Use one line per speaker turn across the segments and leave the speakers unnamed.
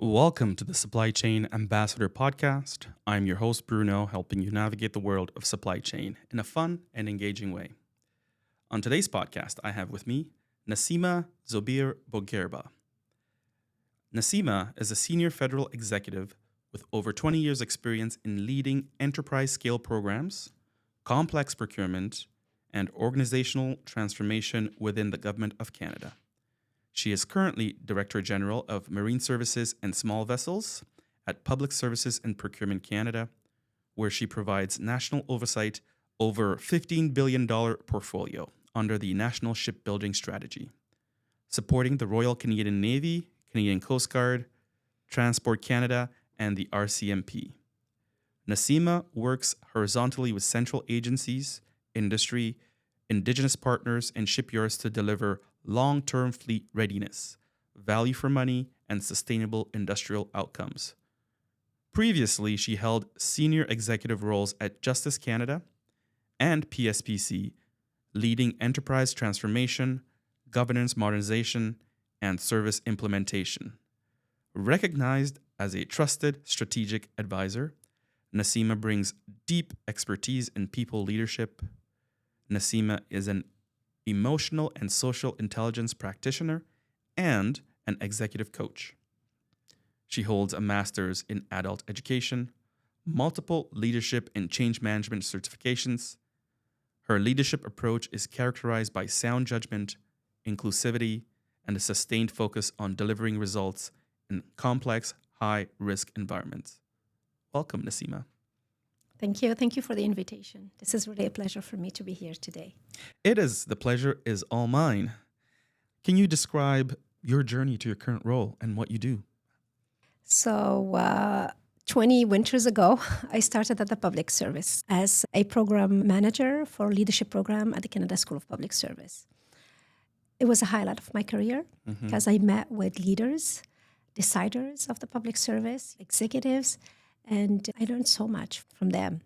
Welcome to the Supply Chain Ambassador podcast. I'm your host, Bruno, helping you navigate the world of supply chain in a fun and engaging way. On today's podcast, I have with me Nassima Zobir Bouguerba. Nassima is a senior federal executive with over 20 years' experience in leading enterprise-scale programs, complex procurement, and organizational transformation within the Government of Canada. She is currently Director General of Marine Services and Small Vessels at Public Services and Procurement Canada, where she provides national oversight over $15 billion portfolio under the National Shipbuilding Strategy, supporting the Royal Canadian Navy, Canadian Coast Guard, Transport Canada, and the RCMP. Nassima works horizontally with central agencies, industry, Indigenous partners, and shipyards to deliver long-term fleet readiness, value for money, and sustainable industrial outcomes. Previously, she held senior executive roles at Justice Canada and PSPC, leading enterprise transformation, governance modernization, and service implementation. Recognized as a trusted strategic advisor, Nassima brings deep expertise in people leadership. Nassima is an emotional and social intelligence practitioner and an executive coach. She holds a master's in adult education, multiple leadership and change management certifications. Her leadership approach is characterized by sound judgment, inclusivity, and a sustained focus on delivering results in complex, high-risk environments. Welcome, Nassima.
Thank you. Thank you for the invitation. This is really a pleasure for me to be here today.
It is. The pleasure is all mine. Can you describe your journey to your current role and what you do?
So, 20 winters ago, I started at the public service as a program manager for leadership program at the Canada School of Public Service. It was a highlight of my career because I met with leaders, deciders of the public service, executives, and I learned so much from them.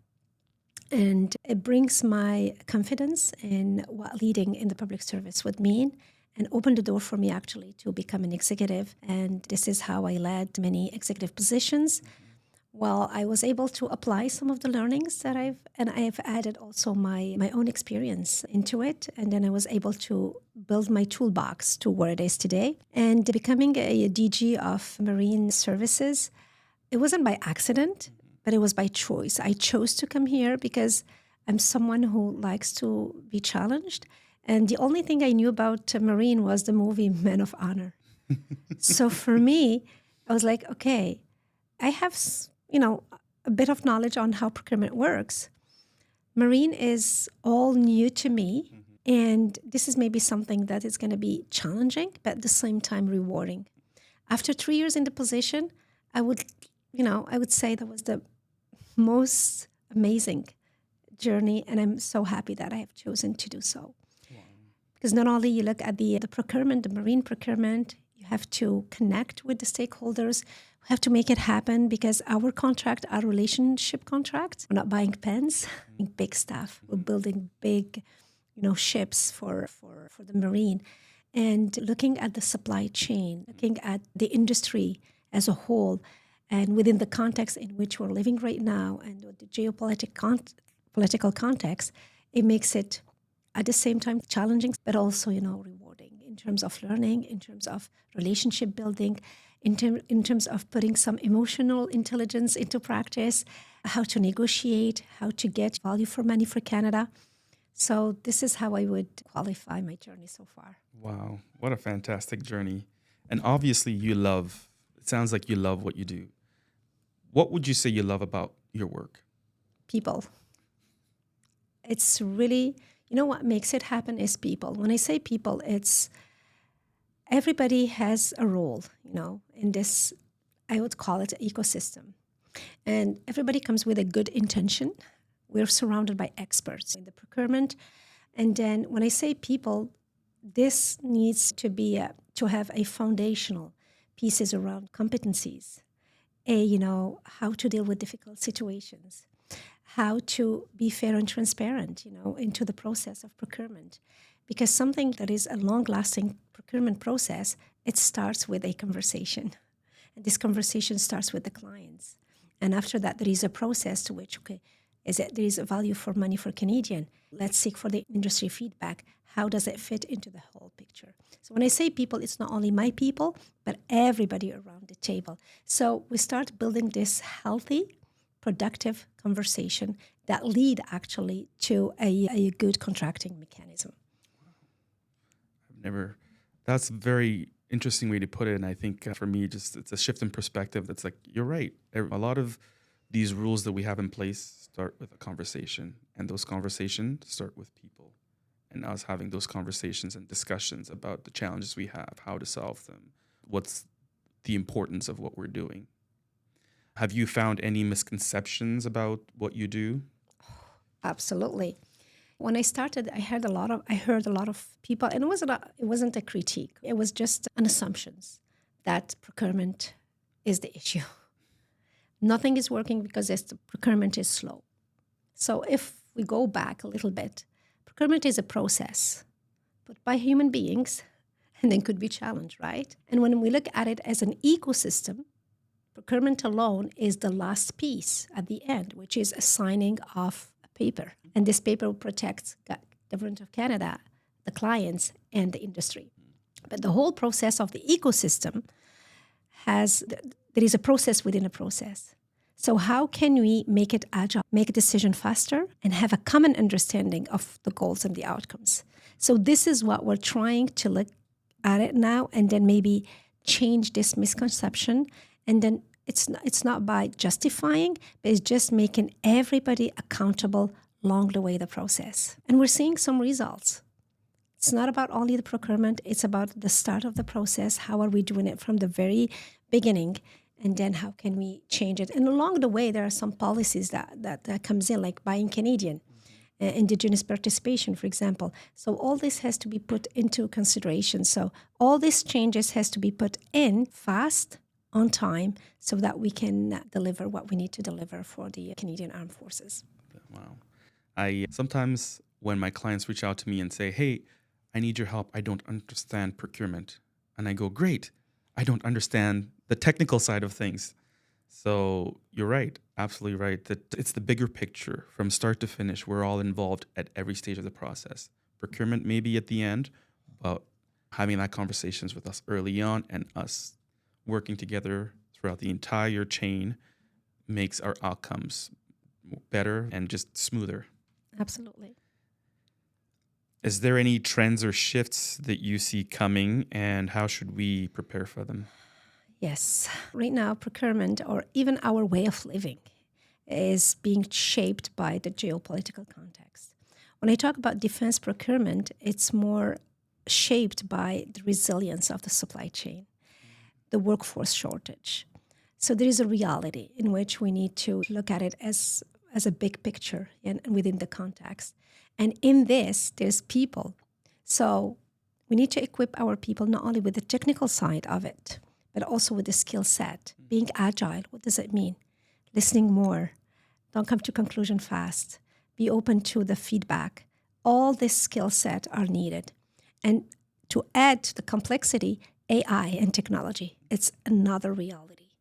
And it brings my confidence in what leading in the public service would mean and opened the door for me actually to become an executive. And this is how I led many executive positions. Well, I was able to apply some of the learnings that I've added also my own experience into it. And then I was able to build my toolbox to where it is today. And becoming a DG of Marine Services, it wasn't by accident, but it was by choice. I chose to come here because I'm someone who likes to be challenged. And the only thing I knew about Marine was the movie Men of Honor. So for me, I was like, okay, I have, a bit of knowledge on how procurement works. Marine is all new to me. And this is maybe something that is going to be challenging, but at the same time rewarding. After 3 years in the position, I would say that was the most amazing journey, and I'm so happy that I have chosen to do so. Wow. Because not only you look at the procurement, the marine procurement, you have to connect with the stakeholders, we have to make it happen because our contract, our relationship contracts, we're not buying pens, big stuff. We're building big, ships for the marine. And looking at the supply chain, looking at the industry as a whole, and within the context in which we're living right now and the geopolitical context, it makes it at the same time challenging, but also, rewarding in terms of learning, in terms of relationship building, in terms of putting some emotional intelligence into practice, how to negotiate, how to get value for money for Canada. So this is how I would qualify my journey so far.
Wow, what a fantastic journey. And obviously it sounds like you love what you do. What would you say you love about your work?
People. It's really, what makes it happen is people. When I say people, it's everybody has a role, in this, I would call it an ecosystem. And everybody comes with a good intention. We're surrounded by experts in the procurement. And then when I say people, this needs to be to have a foundational pieces around competencies. How to deal with difficult situations, how to be fair and transparent, into the process of procurement. Because something that is a long-lasting procurement process, it starts with a conversation. And this conversation starts with the clients. And after that, there is a process to which, okay, there is a value for money for Canadian. Let's seek for the industry feedback. How does it fit into the whole picture? So when I say people, it's not only my people, but everybody around the table. So we start building this healthy, productive conversation that lead actually to a good contracting mechanism.
That's a very interesting way to put it. And I think for me, just it's a shift in perspective. That's like, you're right. A lot of these rules that we have in place start with a conversation, and those conversations start with people and us having those conversations and discussions about the challenges we have, how to solve them, what's the importance of what we're doing. Have you found any misconceptions about what you do?
Absolutely. When I started, I heard a lot of people, and it wasn't a critique. It was just an assumptions that procurement is the issue. Nothing is working because the procurement is slow. So if we go back a little bit, procurement is a process put by human beings and then could be challenged, right? And when we look at it as an ecosystem, procurement alone is the last piece at the end, which is a signing of a paper. And this paper protects the government of Canada, the clients, and the industry. But the whole process of the ecosystem there is a process within a process. So how can we make it agile, make a decision faster, and have a common understanding of the goals and the outcomes? So this is what we're trying to look at it now, and then maybe change this misconception. And then it's not by justifying, but it's just making everybody accountable along the way the process. And we're seeing some results. It's not about only the procurement, it's about the start of the process. How are we doing it from the very beginning? And then how can we change it? And along the way, there are some policies that comes in, like buying Canadian, Indigenous participation, for example. So all this has to be put into consideration. So all these changes has to be put in fast, on time, so that we can deliver what we need to deliver for the Canadian Armed Forces.
Wow. Sometimes when my clients reach out to me and say, hey, I need your help, I don't understand procurement. And I go, great, I don't understand the technical side of things. So you're right, absolutely right, that it's the bigger picture from start to finish. We're all involved at every stage of the process. Procurement may be at the end, but having that conversations with us early on and us working together throughout the entire chain makes our outcomes better and just smoother.
Absolutely.
Is there any trends or shifts that you see coming, and how should we prepare for them?
Yes. Right now, procurement, or even our way of living, is being shaped by the geopolitical context. When I talk about defense procurement, it's more shaped by the resilience of the supply chain, the workforce shortage. So there is a reality in which we need to look at it as a big picture and within the context. And in this, there's people. So we need to equip our people not only with the technical side of it, but also with the skill set. Being agile, what does it mean? Listening more. Don't come to conclusion fast. Be open to the feedback. All this skill set are needed. And to add to the complexity, AI and technology, it's another reality.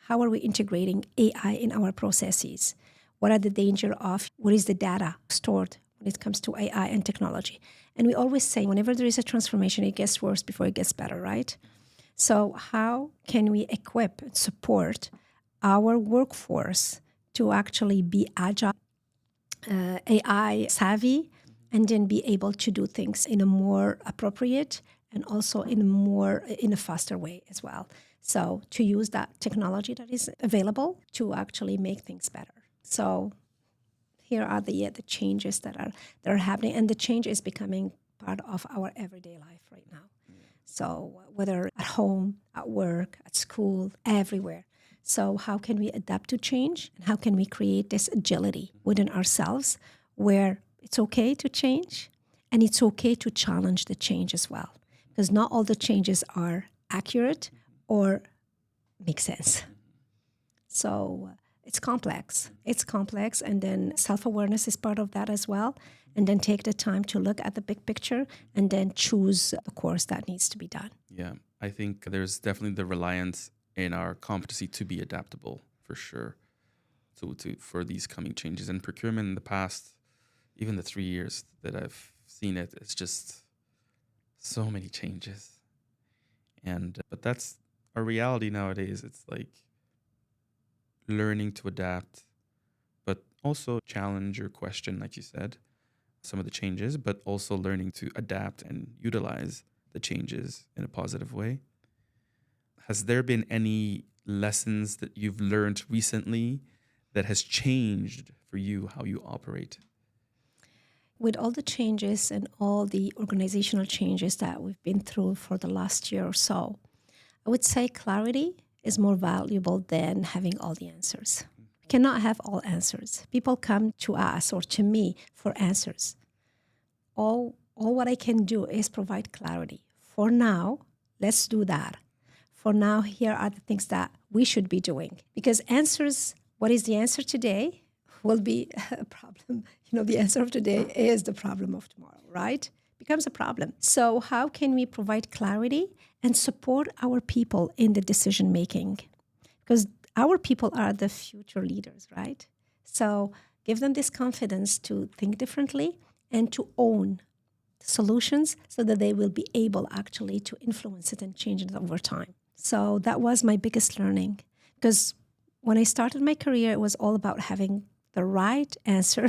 How are we integrating AI in our processes? What are the danger of, what is the data stored when it comes to AI and technology? And we always say, whenever there is a transformation, it gets worse before it gets better, right? So how can we equip and support our workforce to actually be agile, AI savvy, and then be able to do things in a more appropriate and also in a faster way as well. So to use that technology that is available to actually make things better. So here are the changes that are happening, and the change is becoming part of our everyday life right now. So whether at home, at work, at school, everywhere. So how can we adapt to change, and how can we create this agility within ourselves where it's okay to change and it's okay to challenge the change as well? Because not all the changes are accurate or make sense. So it's complex. It's complex, and then self-awareness is part of that as well. And then take the time to look at the big picture and then choose the course that needs to be done.
Yeah, I think there's definitely the reliance in our competency to be adaptable, for sure, for these coming changes. And procurement in the past, even the 3 years that I've seen it, it's just so many changes. But that's our reality nowadays. It's like learning to adapt, but also challenge or question, like you said, some of the changes, but also learning to adapt and utilize the changes in a positive way. Has there been any lessons that you've learned recently that has changed for you how you operate?
With all the changes and all the organizational changes that we've been through for the last year or so, I would say clarity is more valuable than having all the answers. We cannot have all answers. People come to us or to me for answers. All what I can do is provide clarity. For now, let's do that. For now, here are the things that we should be doing. Because answers, what is the answer today, will be a problem. The answer of today is the problem of tomorrow, right? Becomes a problem. So how can we provide clarity and support our people in the decision making? Because our people are the future leaders, right? So give them this confidence to think differently and to own solutions so that they will be able actually to influence it and change it over time. So that was my biggest learning, because when I started my career, it was all about having the right answer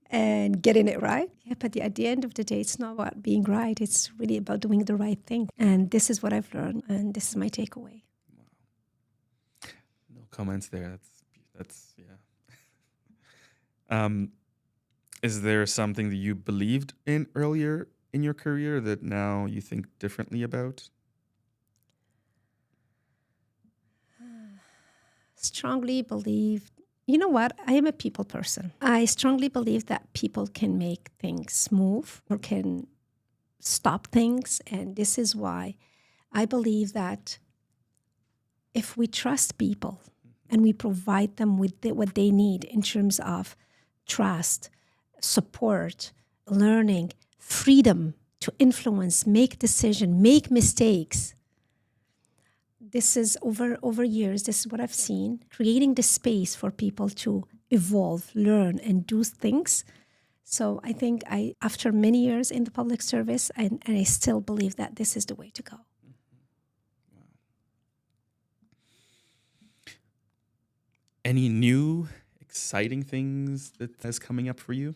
and getting it right. Yeah, but at the end of the day, it's not about being right. It's really about doing the right thing. And this is what I've learned, and this is my takeaway.
Wow. No comments there. That's yeah. Is there something that you believed in earlier in your career that now you think differently about?
Strongly believe, you know what? I am a people person. I strongly believe that people can make things move or can stop things. And this is why I believe that if we trust people and we provide them with what they need in terms of trust, support, learning, freedom to influence, make decisions, make mistakes. This is over years, this is what I've seen, creating the space for people to evolve, learn, and do things. So I think after many years in the public service, and I still believe that this is the way to go.
Wow. Any new exciting things that's coming up for you?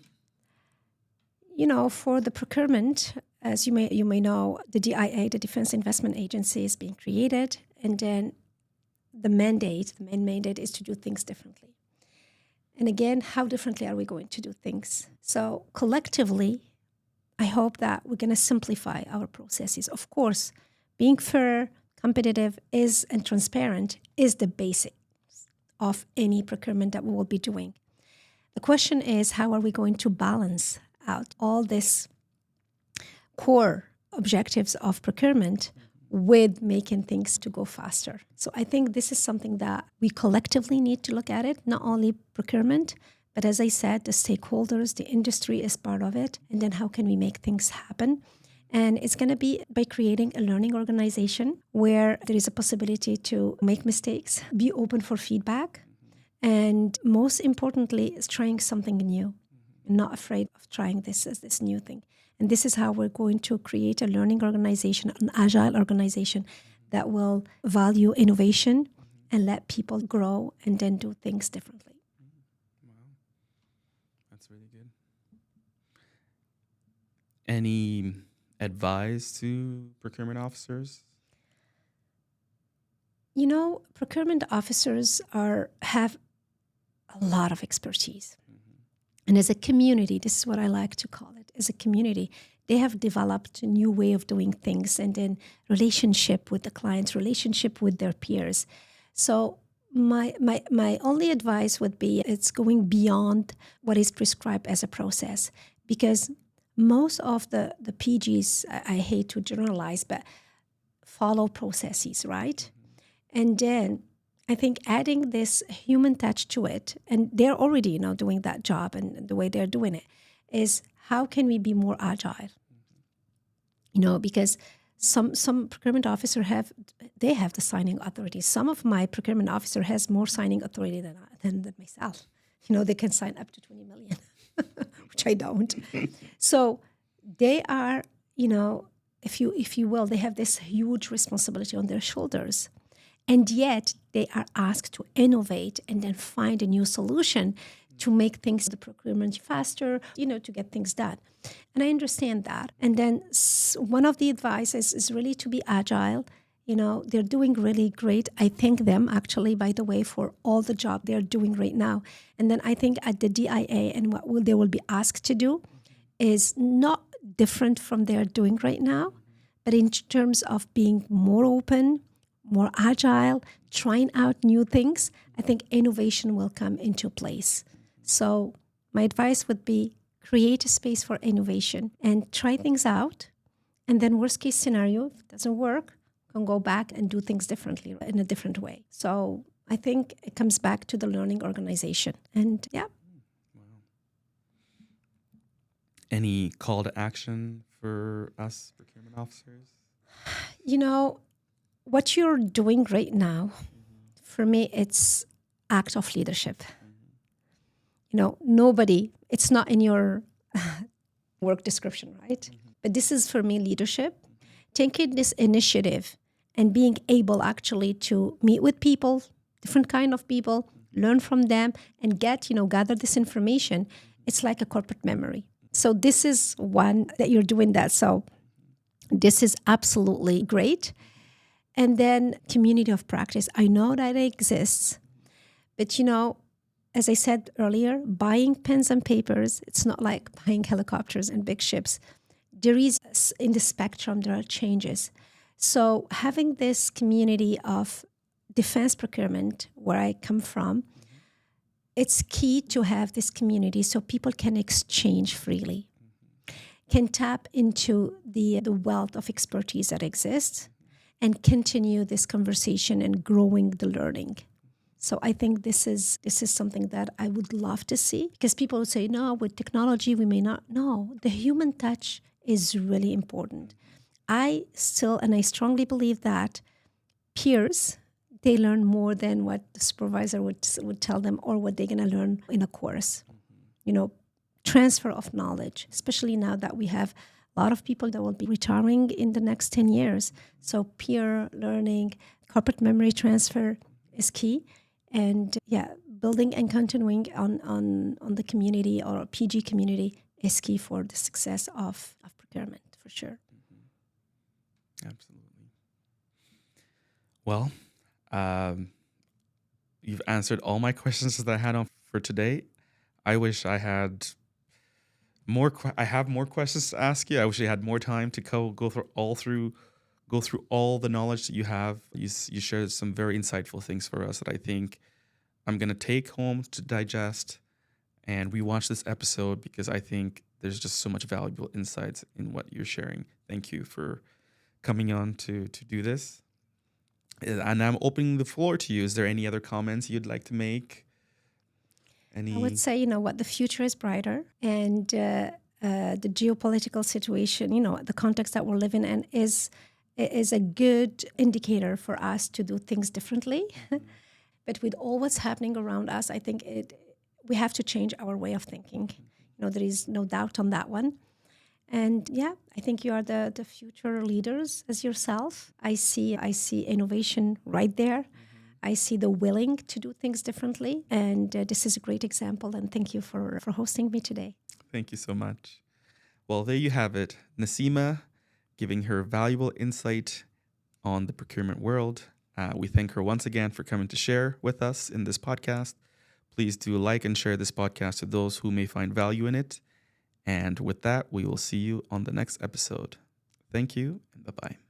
For the procurement, as you may know, the DIA, the Defense Investment Agency, is being created. And then the main mandate is to do things differently. And again, how differently are we going to do things? So collectively, I hope that we're going to simplify our processes. Of course, being fair, competitive and transparent is the basics of any procurement that we will be doing. The question is, how are we going to balance out all these core objectives of procurement with making things to go faster? So I think this is something that we collectively need to look at it, not only procurement, but as I said, the stakeholders, the industry is part of it. And then how can we make things happen? And it's going to be by creating a learning organization where there is a possibility to make mistakes, be open for feedback, and most importantly, is trying something new, not afraid of trying this new thing. And this is how we're going to create a learning organization, an agile organization that will value innovation and let people grow and then do things differently.
Wow. That's really good. Any advice to procurement officers?
Procurement officers have a lot of expertise. And as a community, this is what I like to call it, as a community, they have developed a new way of doing things, and then relationship with the clients, relationship with their peers. So my only advice would be it's going beyond what is prescribed as a process, because most of the PGs, I hate to generalize, but follow processes, right? And then I think adding this human touch to it, and they're already doing that job, and the way they're doing it is how can we be more agile? Because Some procurement officer have the signing authority. Some of my procurement officer has more signing authority than myself. They can sign up to 20 million, which I don't. So they are, if you will, they have this huge responsibility on their shoulders. And yet they are asked to innovate and then find a new solution to make things, the procurement faster, to get things done. And I understand that. And then one of the advices is really to be agile. They're doing really great. I thank them, actually, by the way, for all the job they're doing right now. And then I think at the DIA and what they will be asked to do is not different from they're doing right now, but in terms of being more open, more agile, trying out new things, I think innovation will come into place. So my advice would be create a space for innovation and try things out. And then worst case scenario, if it doesn't work, you can go back and do things differently in a different way. So I think it comes back to the learning organization. And yeah.
Wow. Any call to action for us procurement officers?
What you're doing right now, for me, it's act of leadership. Nobody, it's not in your work description, right? But this is, for me, leadership. Taking this initiative and being able actually to meet with people, different kind of people, learn from them, and gather this information. It's like a corporate memory. So this is one that you're doing that. So this is absolutely great. And then community of practice. I know that it exists, but as I said earlier, buying pens and papers, it's not like buying helicopters and big ships. There is, in the spectrum, there are changes. So having this community of defense procurement, where I come from, it's key to have this community so people can exchange freely, can tap into the wealth of expertise that exists, and continue this conversation and growing the learning. So I think this is something that I would love to see, because people would say, no, with technology, we may not. No, the human touch is really important. I strongly believe that peers, they learn more than what the supervisor would tell them or what they're going to learn in a course. Transfer of knowledge, especially now that we have a lot of people that will be retiring in the next 10 years. So peer learning, corporate memory transfer is key. And building and continuing on the community or PG community is key for the success of procurement, for sure.
Absolutely. Well, you've answered all my questions that I had on for today. I wish I had more. I have more questions to ask you. I wish I had more time to go through all the knowledge that you have. You shared some very insightful things for us that I think I'm going to take home to digest and rewatch this episode, because I think there's just so much valuable insights in what you're sharing. Thank you for coming on to do this. And I'm opening the floor to you. Is there any other comments you'd like to make?
I would say, the future is brighter, and the geopolitical situation, the context that we're living in is a good indicator for us to do things differently. But with all what's happening around us, I think we have to change our way of thinking. There is no doubt on that one. And I think you are the future leaders as yourself. I see innovation right there. I see the willing to do things differently. And this is a great example. And thank you for hosting me today.
Thank you so much. Well, there you have it. Nassima giving her valuable insight on the procurement world. We thank her once again for coming to share with us in this podcast. Please do like and share this podcast to those who may find value in it. And with that, we will see you on the next episode. Thank you, and bye-bye.